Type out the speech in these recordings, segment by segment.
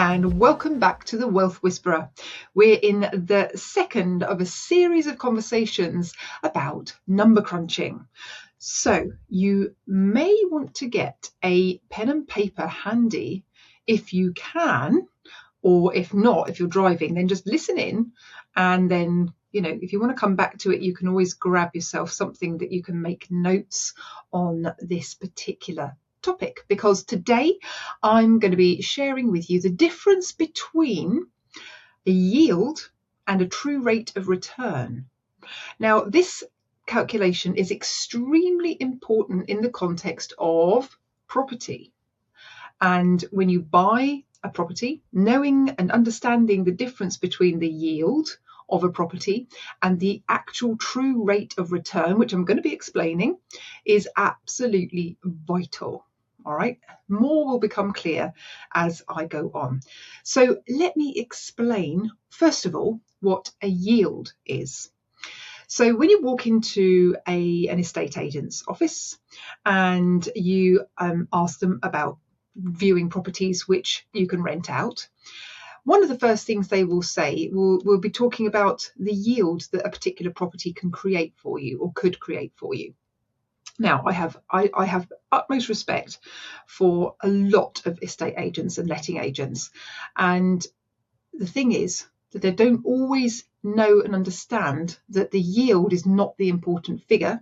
and welcome back to the Wealth Whisperer. We're in the second of a series of conversations about number crunching. So you may want to get a pen and paper handy if you can, or if not, if you're driving, then just listen in, and then if you want to come back to it, you can always grab yourself something that you can make notes on this particular topic, because today I'm going to be sharing with you the difference between a yield and a true rate of return. Now, this calculation is extremely important in the context of property. And when you buy a property, knowing and understanding the difference between the yield of a property and the actual true rate of return, which I'm going to be explaining, is absolutely vital. All right, more will become clear as I go on. So let me explain, first of all, what a yield is. So when you walk into an estate agent's office and you ask them about viewing properties which you can rent out, one of the first things they will say will be talking about the yield that a particular property can create for you or could create for you. Now, I have utmost respect for a lot of estate agents and letting agents. And the thing is that they don't always know and understand that the yield is not the important figure.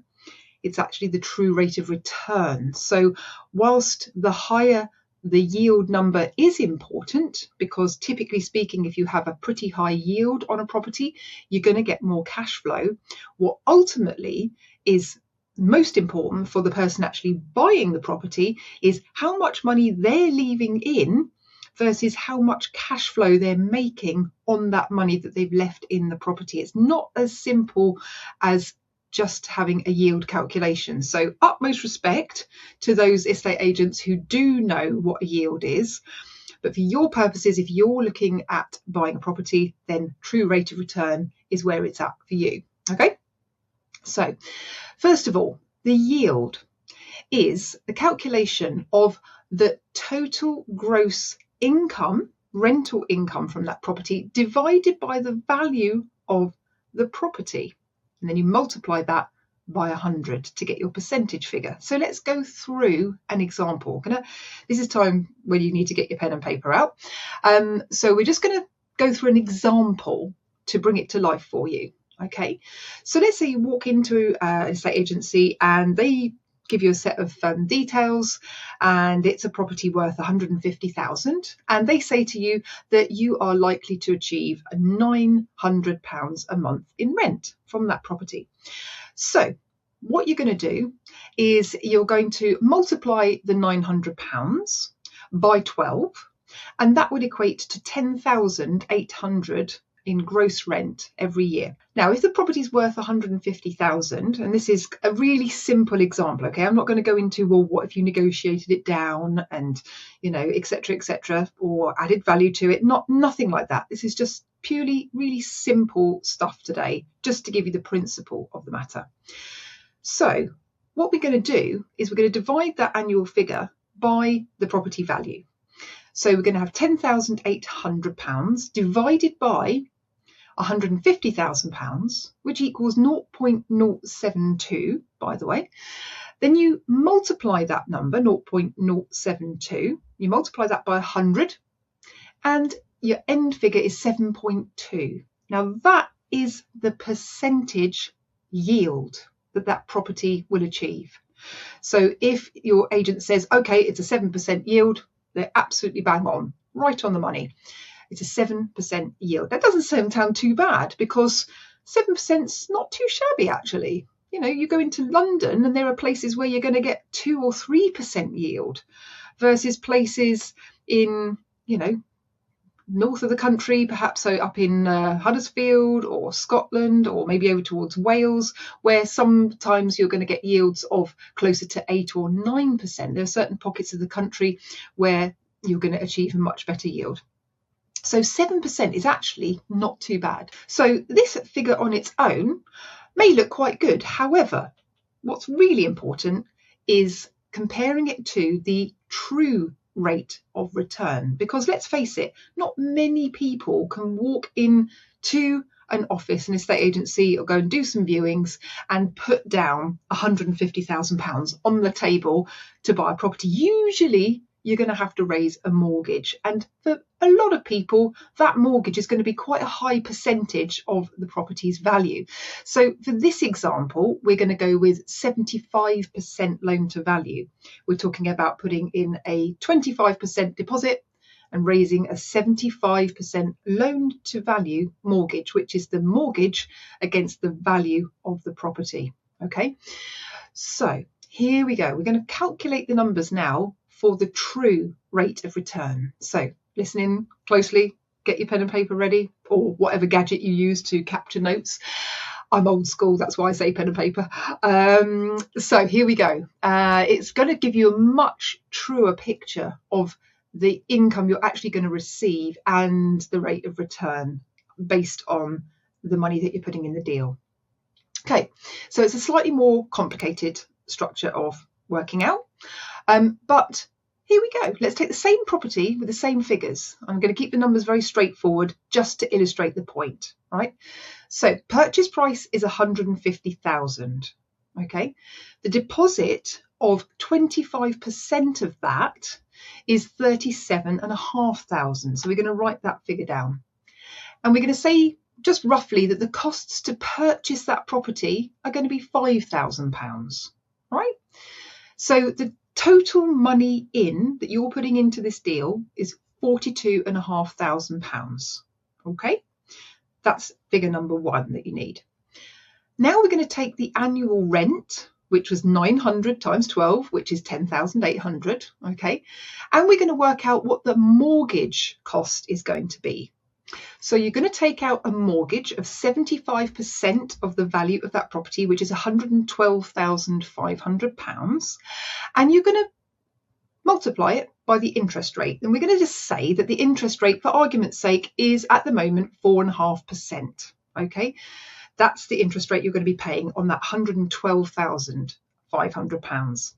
It's actually the true rate of return. So whilst the higher the yield number is important, because typically speaking, if you have a pretty high yield on a property, you're going to get more cash flow. What ultimately is most important for the person actually buying the property is how much money they're leaving in versus how much cash flow they're making on that money that they've left in the property. It's not as simple as just having a yield calculation. So utmost respect to those estate agents who do know what a yield is. But for your purposes, if you're looking at buying a property, then true rate of return is where it's at for you. Okay? So first of all, the yield is the calculation of the total gross income, rental income from that property, divided by the value of the property. And then you multiply that by 100 to get your percentage figure. So let's go through an example. This is time when you need to get your pen and paper out. So we're just going to go through an example to bring it to life for you. Okay, so let's say you walk into an estate agency and they give you a set of details, and it's a property worth 150,000, and they say to you that you are likely to achieve £900 a month in rent from that property. So what you're going to do is you're going to multiply the £900 by 12, and that would equate to 10,800 in gross rent every year. Now, if the property is worth 150,000, and this is a really simple example, okay, I'm not going to go into, well, what if you negotiated it down and, etc., or added value to it? Nothing like that. This is just purely really simple stuff today, just to give you the principle of the matter. So what we're going to do is we're going to divide that annual figure by the property value. So we're going to have £10,800 divided by £150,000, which equals 0.072, by the way. Then you multiply that number, 0.072, you multiply that by 100, and your end figure is 7.2. Now that is the percentage yield that property will achieve. So if your agent says, okay, it's a 7% yield, they're absolutely bang on, right on the money. It's a 7% yield. That doesn't sound too bad, because 7% is not too shabby, actually. You go into London and there are places where you're going to get 2 or 3% yield versus places in, north of the country, perhaps so up in Huddersfield or Scotland, or maybe over towards Wales, where sometimes you're going to get yields of closer to 8 or 9%. There are certain pockets of the country where you're going to achieve a much better yield. So 7% is actually not too bad. So this figure on its own may look quite good. However, what's really important is comparing it to the true rate of return, because let's face it, not many people can walk into an office, an estate agency, or go and do some viewings and put down £150,000 on the table to buy a property. Usually you're going to have to raise a mortgage, and for a lot of people that mortgage is going to be quite a high percentage of the property's value. So for this example, we're going to go with 75% loan to value. We're talking about putting in a 25% deposit and raising a 75% loan to value mortgage, which is the mortgage against the value of the property. Okay, so here we go. We're going to calculate the numbers now for the true rate of return. So listen in closely, get your pen and paper ready, or whatever gadget you use to capture notes. I'm old school, that's why I say pen and paper. So here we go. It's going to give you a much truer picture of the income you're actually going to receive and the rate of return based on the money that you're putting in the deal. Okay, so it's a slightly more complicated structure of working out, but here we go. Let's take the same property with the same figures. I'm going to keep the numbers very straightforward just to illustrate the point, right? So purchase price is 150,000. Okay, the deposit of 25% of that is 37,500. So we're going to write that figure down, and we're going to say just roughly that the costs to purchase that property are going to be £5,000, right? So the total money in that you're putting into this deal is £42,500. Okay, that's figure number one that you need. Now we're going to take the annual rent, which was 900 times 12, which is 10,800. Okay, and we're going to work out what the mortgage cost is going to be. So you're going to take out a mortgage of 75% of the value of that property, which is £112,500, and you're going to multiply it by the interest rate. And we're going to just say that the interest rate, for argument's sake, is at the moment 4.5%. Okay, that's the interest rate you're going to be paying on that £112,500.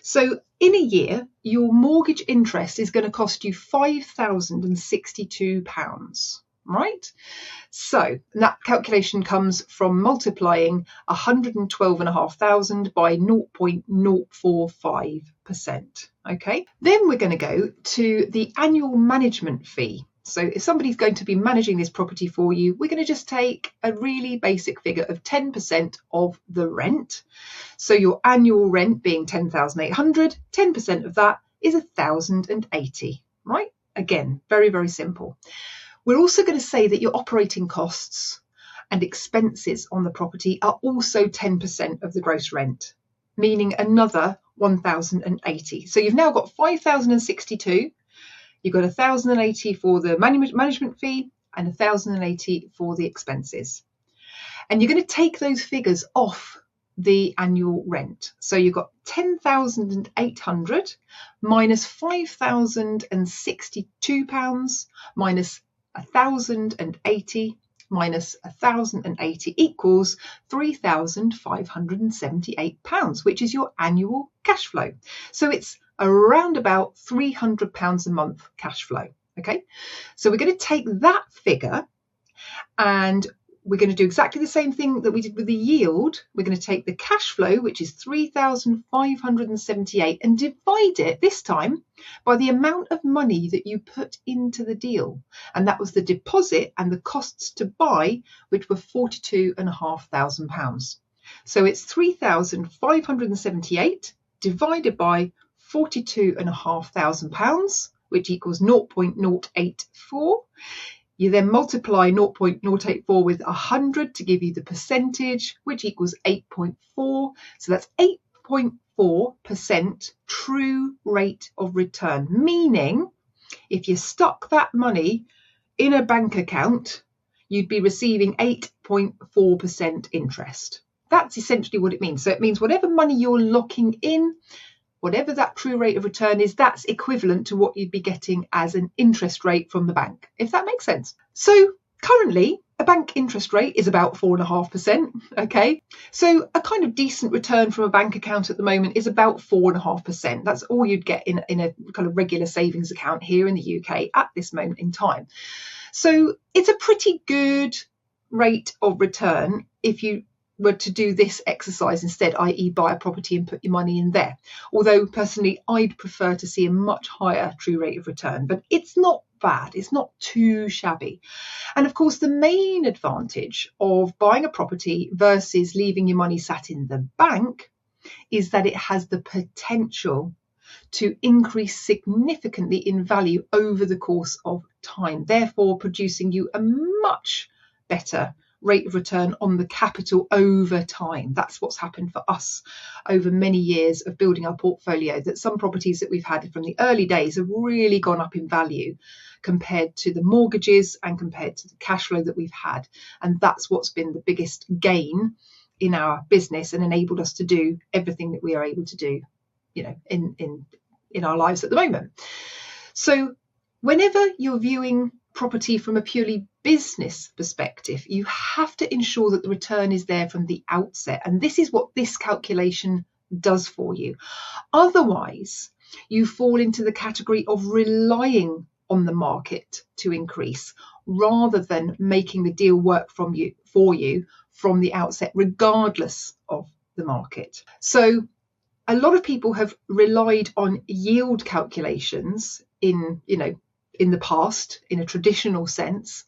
So in a year, your mortgage interest is going to cost you £5,062, right? So that calculation comes from multiplying 112,500 by 0.045%. Okay, then we're going to go to the annual management fee. So if somebody's going to be managing this property for you, we're going to just take a really basic figure of 10% of the rent. So your annual rent being 10,800, 10% of that is 1,080, right? Again, very, very simple. We're also going to say that your operating costs and expenses on the property are also 10% of the gross rent, meaning another 1,080. So you've now got 5,062. You've got 1,080 for the management fee and 1,080 for the expenses. And you're going to take those figures off the annual rent. So you've got 10,800 minus £5,062 minus 1,080 minus 1,080 equals £3,578, which is your annual cash flow. So it's around about £300 a month cash flow. Okay, so we're going to take that figure and we're going to do exactly the same thing that we did with the yield. We're going to take the cash flow, which is 3,578, and divide it this time by the amount of money that you put into the deal. And that was the deposit and the costs to buy, which were £42,500. So it's 3,578 divided by £42,500, which equals 0.084. You then multiply 0.084 with 100 to give you the percentage, which equals 8.4. So that's 8.4% true rate of return, meaning if you stuck that money in a bank account, you'd be receiving 8.4% interest. That's essentially what it means. So it means whatever money you're locking in, whatever that true rate of return is, that's equivalent to what you'd be getting as an interest rate from the bank, if that makes sense. So currently, A bank interest rate is about 4.5%. Okay, so a kind of decent return from a bank account at the moment is about 4.5%. That's all you'd get in a kind of regular savings account here in the UK at this moment in time. So it's a pretty good rate of return if you were to do this exercise instead, i.e. buy a property and put your money in there. Although personally, I'd prefer to see a much higher true rate of return, but it's not bad. It's not too shabby. And of course, the main advantage of buying a property versus leaving your money sat in the bank is that it has the potential to increase significantly in value over the course of time, therefore producing you a much better rate of return on the capital over time. That's what's happened for us over many years of building our portfolio, that some properties that we've had from the early days have really gone up in value compared to the mortgages and compared to the cash flow that we've had. And that's what's been the biggest gain in our business and enabled us to do everything that we are able to do, you know, in our lives at the moment. So whenever you're viewing property from a purely business perspective, you have to ensure that the return is there from the outset. And this is what this calculation does for you. Otherwise, you fall into the category of relying on the market to increase rather than making the deal work for you from the outset, regardless of the market. So a lot of people have relied on yield calculations in the past, in a traditional sense.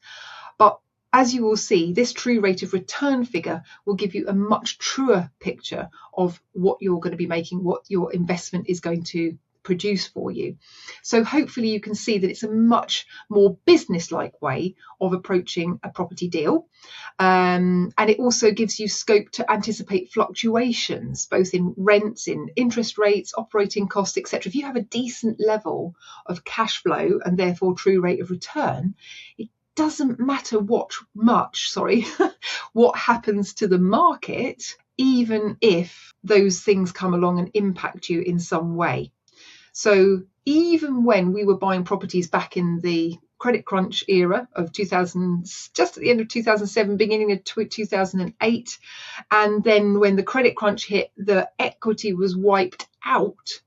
But as you will see, this true rate of return figure will give you a much truer picture of what you're going to be making, what your investment is going to produce for you. So hopefully you can see that it's a much more business-like way of approaching a property deal. And it also gives you scope to anticipate fluctuations, both in rents, in interest rates, operating costs, etc. If you have a decent level of cash flow and therefore true rate of return, it doesn't matter what happens to the market, even if those things come along and impact you in some way. So even when we were buying properties back in the credit crunch era of 2000, just at the end of 2007, beginning of 2008, and then when the credit crunch hit, the equity was wiped out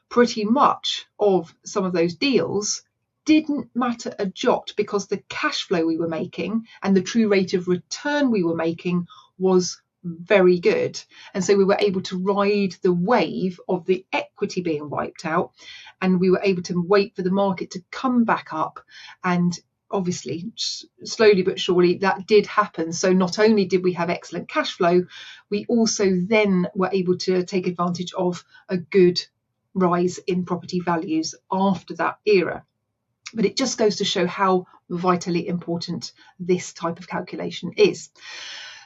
pretty much of some of those deals, didn't matter a jot because the cash flow we were making and the true rate of return we were making was very good. And so we were able to ride the wave of the equity being wiped out, and we were able to wait for the market to come back up. And obviously, slowly but surely, that did happen. So not only did we have excellent cash flow, we also then were able to take advantage of a good rise in property values after that era. But it just goes to show how vitally important this type of calculation is.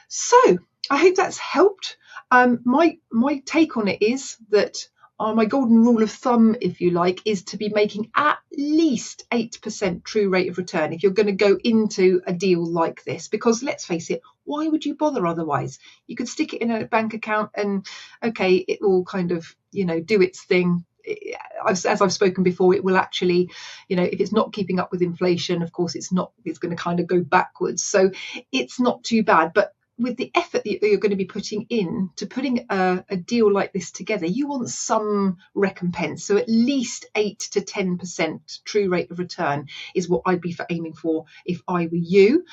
So I hope that's helped. My take on it is that my golden rule of thumb, if you like, is to be making at least 8% true rate of return if you're going to go into a deal like this. Because let's face it, why would you bother otherwise? You could stick it in a bank account and, okay, it will kind of, do its thing. As I've spoken before, it will actually, if it's not keeping up with inflation, of course, it's going to kind of go backwards. So it's not too bad. But with the effort that you're going to be putting in to putting a deal like this together, you want some recompense. So at least 8 to 10% true rate of return is what I'd be aiming for if I were you.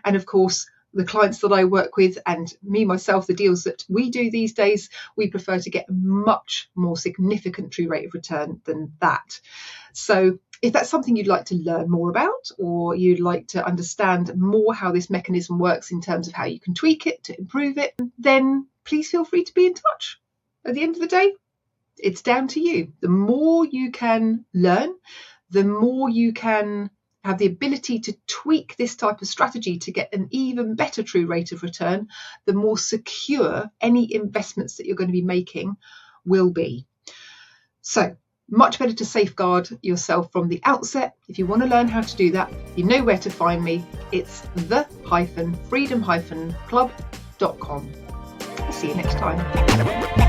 And of course, the clients that I work with and me, myself, the deals that we do these days, we prefer to get a much more significant true rate of return than that. So if that's something you'd like to learn more about, or you'd like to understand more how this mechanism works in terms of how you can tweak it to improve it, then please feel free to be in touch. At the end of the day, it's down to you. The more you can learn, the more you can have the ability to tweak this type of strategy to get an even better true rate of return, the more secure any investments that you're going to be making will be. So much better to safeguard yourself from the outset. If you want to learn how to do that, you know where to find me. It's the-freedom-club.com. I'll see you next time.